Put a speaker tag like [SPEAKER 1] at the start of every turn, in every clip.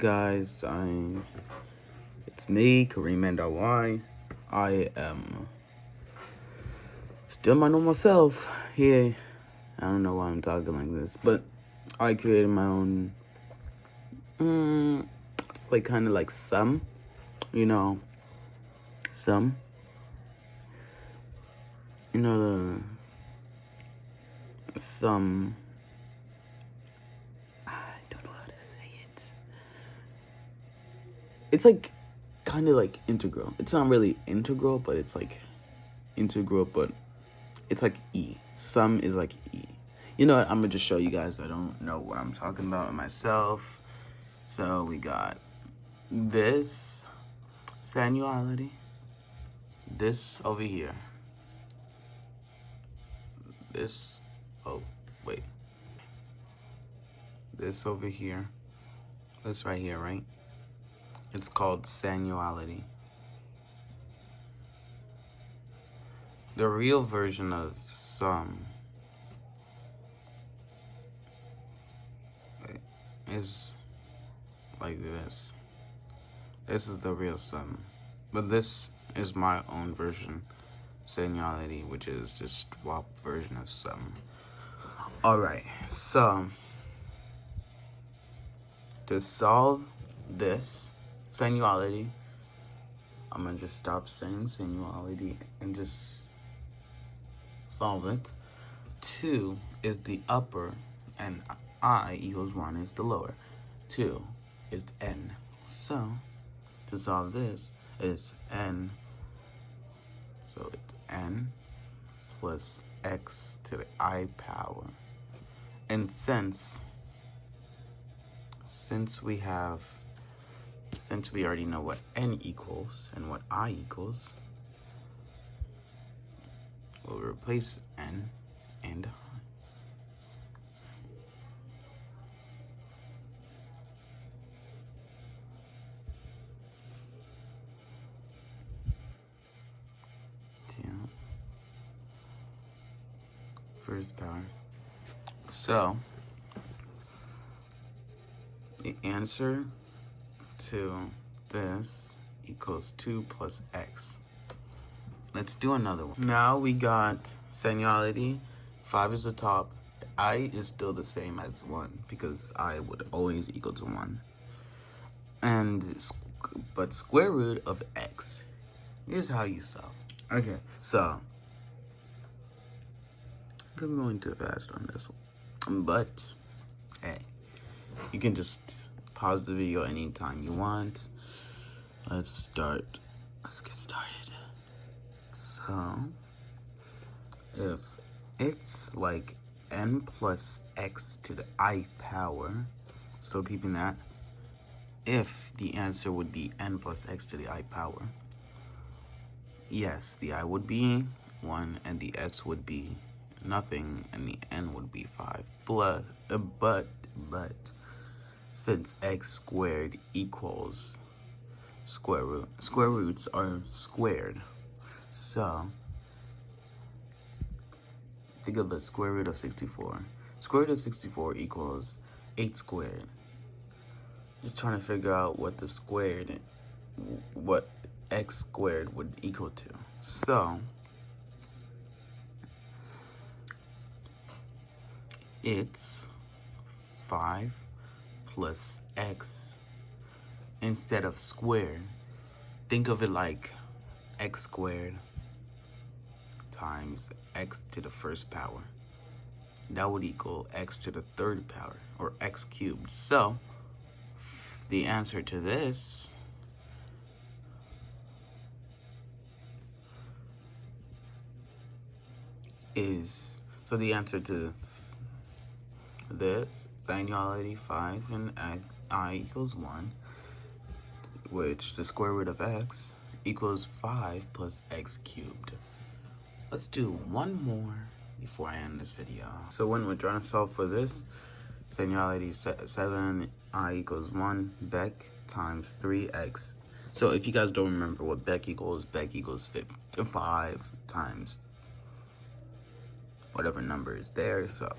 [SPEAKER 1] Guys, it's me, Kareem and Y. I am still my normal self here. I don't know why I'm talking like this, but I created my own. It's like kind of like you know, some, you know the some. I don't know how to say it. It's like kind of like integral. It's not really integral, but it's like integral, but it's like E. Some is like E. You know what? I'm gonna just show you guys. I don't know what I'm talking about myself. So we got this sanuality, this over here, this, oh, wait, this over here, this right here, right? It's called sanuality. The real version of some is like this. This is the real sum. But this is my own version, sanuality, which is just swap version of sum. Alright, so to solve this sanuality, I'm gonna just stop saying sanuality and just solve it. 2 is the upper and I equals 1 is the lower. 2 is n. So to solve this is n. So it's n plus x to the I power. And since we already know what n equals and what I equals, we'll replace n and I. First power. So the answer to this equals 2 plus x. Let's do another one. Now we got sanuality. 5 is the top. I is still the same as 1 because I would always equal to 1. But square root of x. Here's how you solve. Okay, so I'm going too fast on this one. But hey, you can just pause the video anytime you want. Let's get started. So if it's like n plus x to the I power, still keeping that, if the answer would be n plus x to the I power, yes, the I would be 1 and the x would be nothing and the n would be 5. But since x squared equals square roots are squared. So think of the square root of 64. Square root of 64 equals 8 squared. Just trying to figure out what x squared would equal to. So it's 5 plus x. Instead of squared, think of it like x squared times x to the first power. That would equal x to the third power, or x cubed. So the answer to this is, so the answer to this sanuality 5 and I equals 1, which the square root of x equals 5 plus x cubed. Let's do one more before I end this video. So when we're trying to solve for this, sanuality 7, I equals 1, Beck times 3x. So if you guys don't remember what Beck equals 5 times whatever number is there. So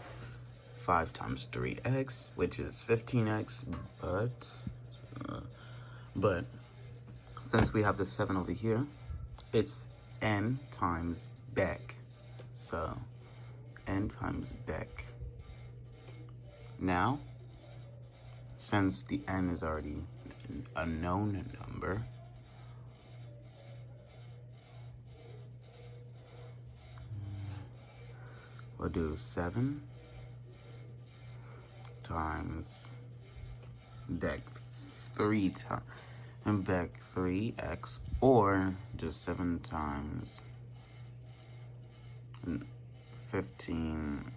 [SPEAKER 1] 5 times 3x, which is 15x, but But since we have the 7 over here, it's n times Beck. So n times Beck. Now, since the n is already a known number, we'll do 7 times Beck 3 times, and Beck 3x, or just 7 times 15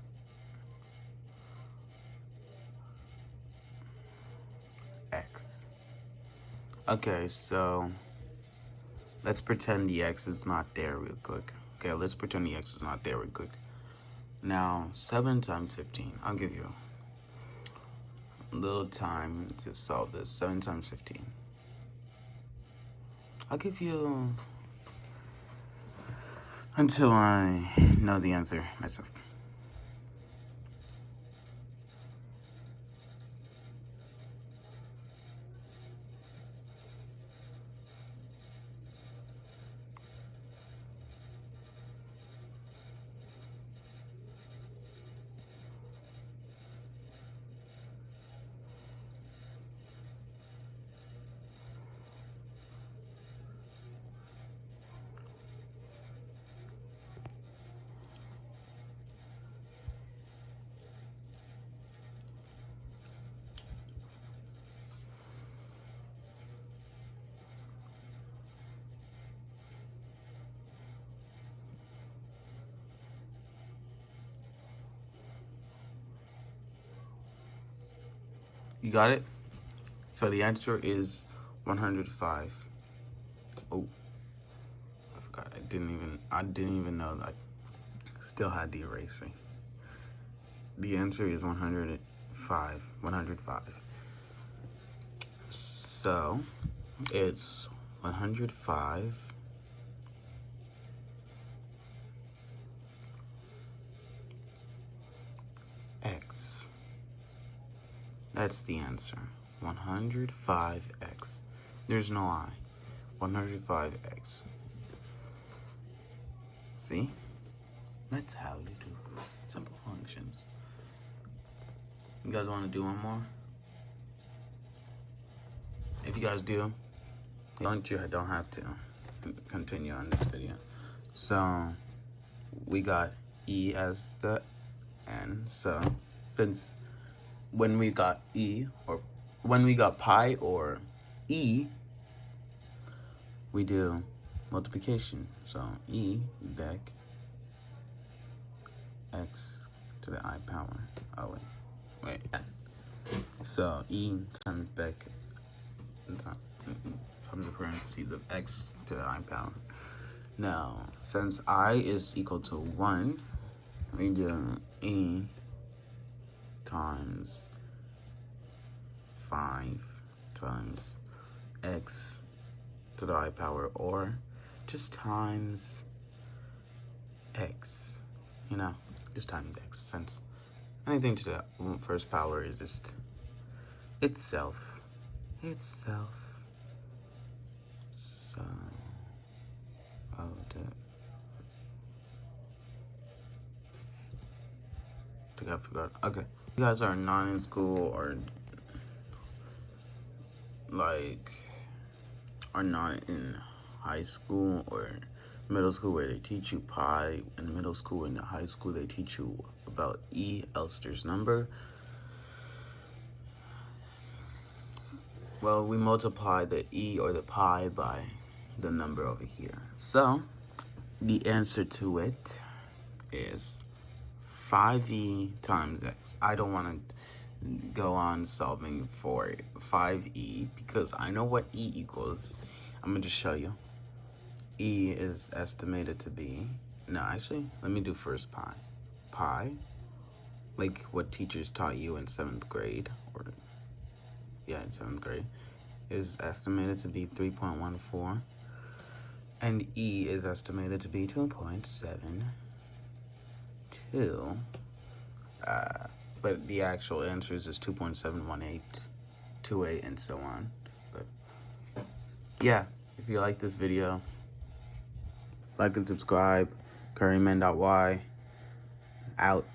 [SPEAKER 1] x. Okay, so let's pretend the x is not there real quick. Okay, let's pretend the x is not there real quick. Now, 7 times 15. I'll give you a little time to solve this. 7 times 15. I'll give you until I know the answer myself. You got it? So the answer is 105. Oh, I forgot. I didn't even know that I still had the erasing. The answer is 105. 105. So it's 105 x. That's the answer. 105x. There's no I. 105x. See? That's how you do simple functions. You guys want to do one more? If you guys do, don't have to continue on this video. So we got E as the N. So since when we got E, or when we got pi or E, we do multiplication. So E Beck x to the I power. Oh wait. So E times Beck times the parentheses of x to the I power. Now, since I is equal to 1, we do E times 5 times x to the I power, or just times x, just times x, since anything to the first power is just itself. So, I forgot. Okay. You guys are not in school or are not in high school or middle school where they teach you pi. In middle school and high school they teach you about E, Elster's number. Well, we multiply the E or the pi by the number over here. So the answer to it is 5e times x. I don't want to go on solving for 5e because I know what e equals. I'm going to just show you. E is estimated to be, no, actually, let me do first pi. Pi, like what teachers taught you in 7th grade, in 7th grade, is estimated to be 3.14, and E is estimated to be 2.72, but the actual answer is 2.71828, and so on. But yeah, if you like this video, like and subscribe. Curryman.y out.